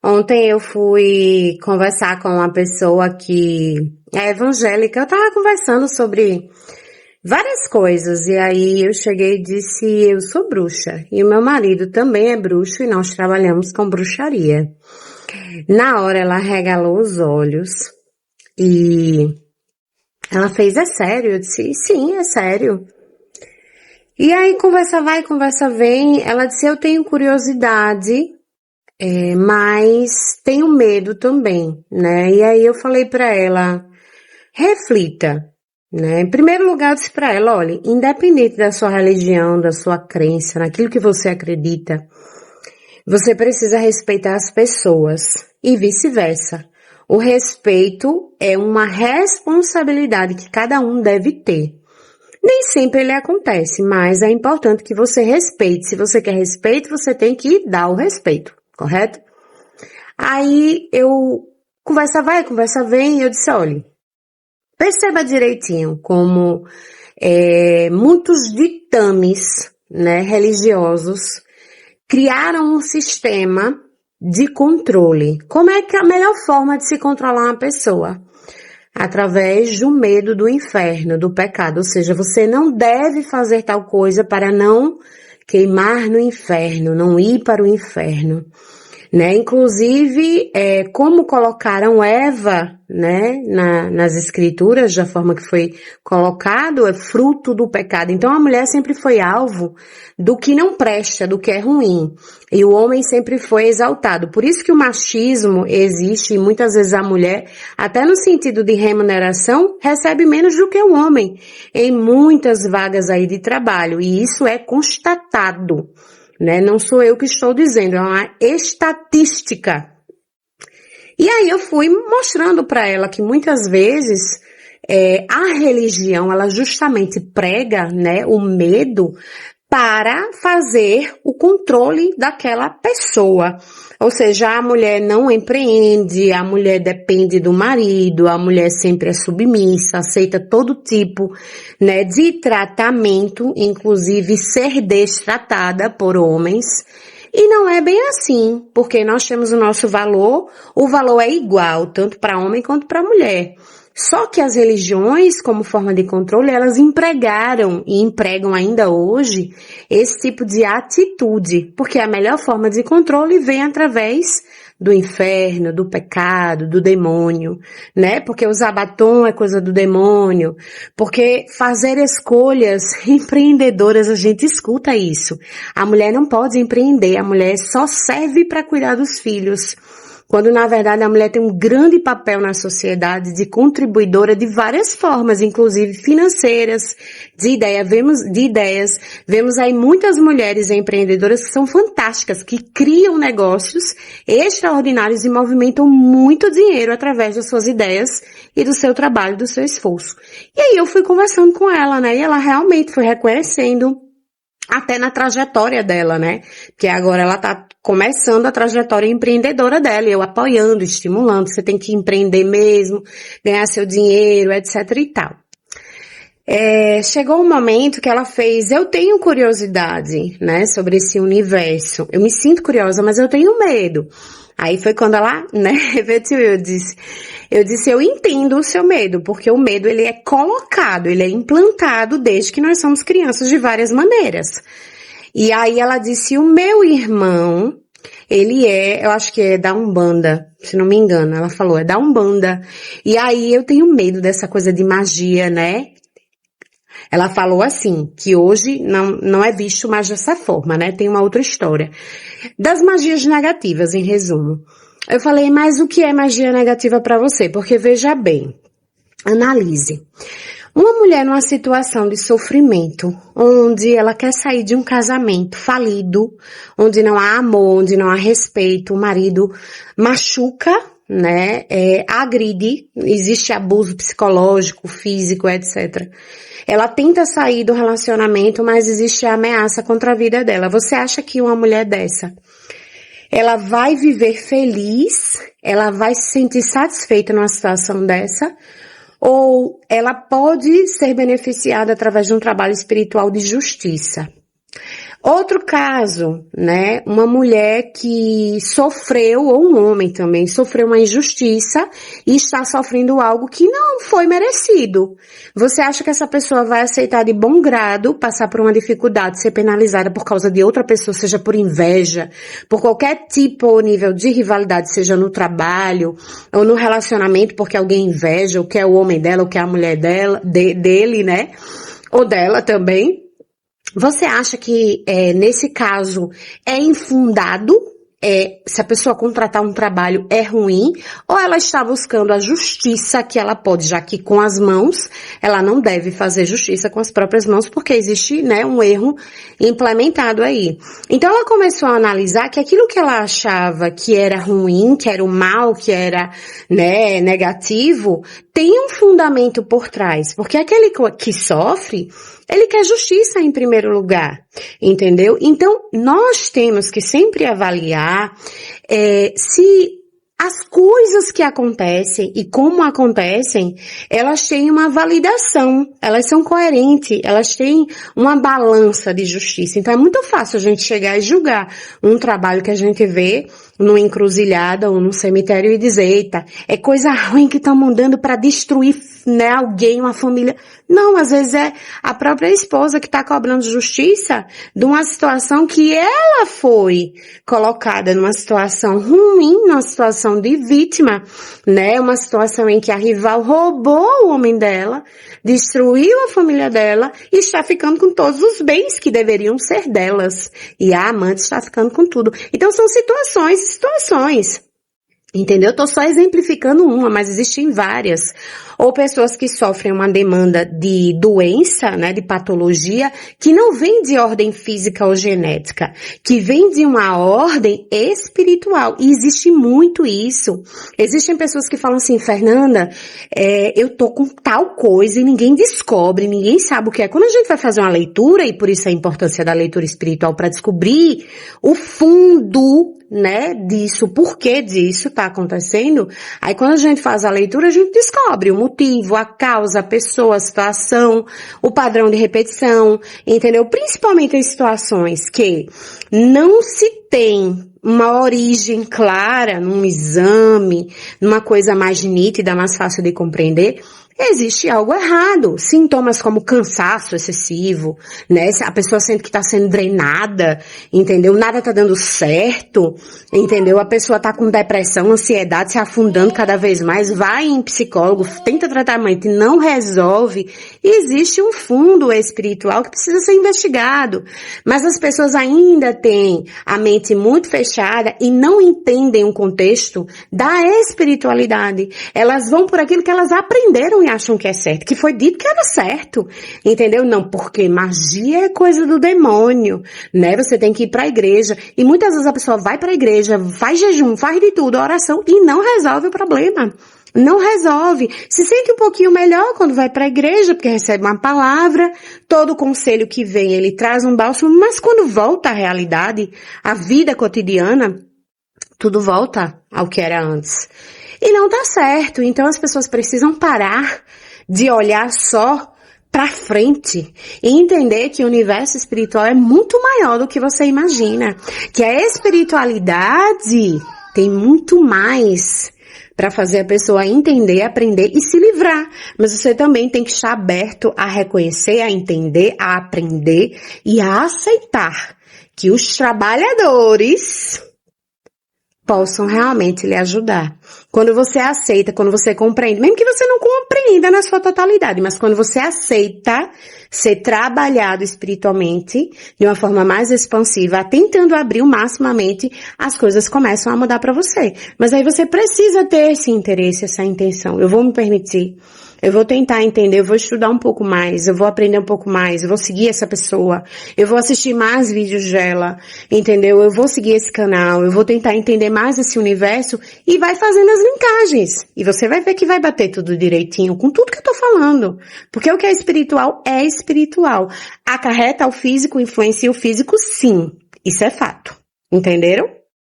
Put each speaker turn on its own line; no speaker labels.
Ontem eu fui conversar com uma pessoa que é evangélica. Eu tava conversando sobre várias coisas e aí eu cheguei e disse, eu sou bruxa e o meu marido também é bruxo e nós trabalhamos com bruxaria. Na hora ela regalou os olhos e ela fez, é sério? Eu disse, sim, é sério. E aí conversa vai, conversa vem, ela disse, eu tenho curiosidade, mas tenho medo também, né? E aí eu falei pra ela, reflita, né? Em primeiro lugar eu disse pra ela, olha, independente da sua religião, da sua crença, naquilo que você acredita, você precisa respeitar as pessoas e vice-versa. O respeito é uma responsabilidade que cada um deve ter. Nem sempre ele acontece, mas é importante que você respeite. Se você quer respeito, você tem que dar o respeito, correto? Aí conversa vai, conversa vem, e eu disse, olha, perceba direitinho como muitos ditames, né, religiosos criaram um sistema de controle. Como é que é a melhor forma de se controlar uma pessoa? Através do medo do inferno, do pecado. Ou seja, você não deve fazer tal coisa para não queimar no inferno, não ir para o inferno. Né? Inclusive, como colocaram Eva, né, nas escrituras, da forma que foi colocado, é fruto do pecado. Então a mulher sempre foi alvo do que não presta, do que é ruim. E o homem sempre foi exaltado. Por isso que o machismo existe e muitas vezes a mulher, até no sentido de remuneração, recebe menos do que o homem em muitas vagas aí de trabalho. E isso é constatado. Né? Não sou eu que estou dizendo, é uma estatística. E aí eu fui mostrando para ela que muitas vezes a religião, ela justamente prega, né, o medo para fazer o controle daquela pessoa. Ou seja, a mulher não empreende, a mulher depende do marido, a mulher sempre é submissa, aceita todo tipo, né, de tratamento, inclusive ser destratada por homens. E não é bem assim, porque nós temos o nosso valor, o valor é igual, tanto para homem quanto para mulher. Só que as religiões, como forma de controle, elas empregaram e empregam ainda hoje esse tipo de atitude, porque a melhor forma de controle vem através do inferno, do pecado, do demônio, né? Porque usar batom é coisa do demônio, porque fazer escolhas empreendedoras, a gente escuta isso. A mulher não pode empreender, a mulher só serve para cuidar dos filhos. Quando na verdade a mulher tem um grande papel na sociedade de contribuidora de várias formas, inclusive financeiras, de ideias. Vemos aí muitas mulheres empreendedoras que são fantásticas, que criam negócios extraordinários e movimentam muito dinheiro através das suas ideias e do seu trabalho, do seu esforço. E aí eu fui conversando com ela, né, e ela realmente foi reconhecendo até na trajetória dela, né? Porque agora ela tá começando a trajetória empreendedora dela, eu apoiando, estimulando, você tem que empreender mesmo, ganhar seu dinheiro, etc e tal. Chegou um momento que ela fez, eu tenho curiosidade, né, sobre esse universo. Eu me sinto curiosa, mas eu tenho medo. Aí foi quando ela, né, repetiu, eu disse, eu entendo o seu medo, porque o medo ele é colocado, ele é implantado desde que nós somos crianças de várias maneiras. E aí ela disse, o meu irmão, ele eu acho que é da Umbanda, se não me engano, ela falou, é da Umbanda. E aí eu tenho medo dessa coisa de magia, né? Ela falou assim, que hoje não é visto mais dessa forma, né? Tem uma outra história. Das magias negativas, em resumo. Eu falei, mas o que é magia negativa para você? Porque veja bem, analise. Uma mulher numa situação de sofrimento, onde ela quer sair de um casamento falido, onde não há amor, onde não há respeito, o marido machuca, né? Agride, existe abuso psicológico, físico, etc. Ela tenta sair do relacionamento, mas existe a ameaça contra a vida dela. Você acha que uma mulher dessa, ela vai viver feliz? Ela vai se sentir satisfeita numa situação dessa? Ou ela pode ser beneficiada através de um trabalho espiritual de justiça? Outro caso, né? Uma mulher que sofreu, ou um homem também, sofreu uma injustiça e está sofrendo algo que não foi merecido. Você acha que essa pessoa vai aceitar de bom grado passar por uma dificuldade, ser penalizada por causa de outra pessoa, seja por inveja, por qualquer tipo ou nível de rivalidade, seja no trabalho ou no relacionamento, porque alguém inveja, ou quer o homem dela, ou quer a mulher dela, dele, né? Ou dela também? Você acha que, nesse caso, é infundado? Se a pessoa contratar um trabalho é ruim? Ou ela está buscando a justiça que ela pode, já que com as mãos, ela não deve fazer justiça com as próprias mãos, porque existe, né, um erro implementado aí. Então ela começou a analisar que aquilo que ela achava que era ruim, que era o mal, que era, né, negativo, tem um fundamento por trás. Porque aquele que sofre, ele quer justiça em primeiro lugar, entendeu? Então, nós temos que sempre avaliar se as coisas que acontecem e como acontecem, elas têm uma validação, elas são coerentes, elas têm uma balança de justiça. Então, é muito fácil a gente chegar e julgar um trabalho que a gente vê numa encruzilhada ou num cemitério e dizer, eita, é coisa ruim que estão mandando para destruir, né, alguém, uma família. Não, às vezes é a própria esposa que está cobrando justiça de uma situação que ela foi colocada numa situação ruim, numa situação de vítima, né? Uma situação em que a rival roubou o homem dela, destruiu a família dela e está ficando com todos os bens que deveriam ser delas. E a amante está ficando com tudo. Então são situações. Entendeu? Eu tô só exemplificando uma, mas existem várias. Ou pessoas que sofrem uma demanda de doença, né, de patologia, que não vem de ordem física ou genética, que vem de uma ordem espiritual. E existe muito isso. Existem pessoas que falam assim, Fernanda, eu tô com tal coisa e ninguém descobre, ninguém sabe o que é. Quando a gente vai fazer uma leitura, e por isso a importância da leitura espiritual para descobrir o fundo, né, disso, o porquê disso tá acontecendo, aí quando a gente faz a leitura, a gente descobre o motivo, a causa, a pessoa, a situação, o padrão de repetição, entendeu? Principalmente em situações que não se tem uma origem clara num exame, numa coisa mais nítida, mais fácil de compreender, existe algo errado. Sintomas como cansaço excessivo, né? A pessoa sente que está sendo drenada, entendeu? Nada está dando certo, entendeu? A pessoa está com depressão, ansiedade, se afundando cada vez mais, vai em psicólogo, tenta tratamento e não resolve. E existe um fundo espiritual que precisa ser investigado. Mas as pessoas ainda têm a mente muito fechada e não entendem o contexto da espiritualidade. Elas vão por aquilo que elas aprenderam e acham que é certo, que foi dito que era certo, entendeu? Não, porque magia é coisa do demônio, né? Você tem que ir para a igreja, e muitas vezes a pessoa vai para a igreja, faz jejum, faz de tudo, oração, e não resolve o problema. Não resolve. Se sente um pouquinho melhor quando vai para a igreja, porque recebe uma palavra, todo o conselho que vem, ele traz um bálsamo, mas quando volta à realidade, à vida cotidiana, tudo volta ao que era antes. E não tá certo. Então as pessoas precisam parar de olhar só pra frente e entender que o universo espiritual é muito maior do que você imagina. Que a espiritualidade tem muito mais para fazer a pessoa entender, aprender e se livrar. Mas você também tem que estar aberto a reconhecer, a entender, a aprender e a aceitar que os trabalhadores possam realmente lhe ajudar. Quando você aceita, quando você compreende, mesmo que você não compreenda na sua totalidade, mas quando você aceita ser trabalhado espiritualmente de uma forma mais expansiva, tentando abrir o máximo a mente, as coisas começam a mudar para você. Mas aí você precisa ter esse interesse, essa intenção. Eu vou me permitir. Eu vou tentar entender, eu vou estudar um pouco mais, eu vou aprender um pouco mais, eu vou seguir essa pessoa, eu vou assistir mais vídeos dela, entendeu? Eu vou seguir esse canal, eu vou tentar entender mais esse universo e vai fazendo as linkagens. E você vai ver que vai bater tudo direitinho com tudo que eu tô falando. Porque o que é espiritual. Acarreta ao físico, influencia o físico, sim. Isso é fato. Entenderam?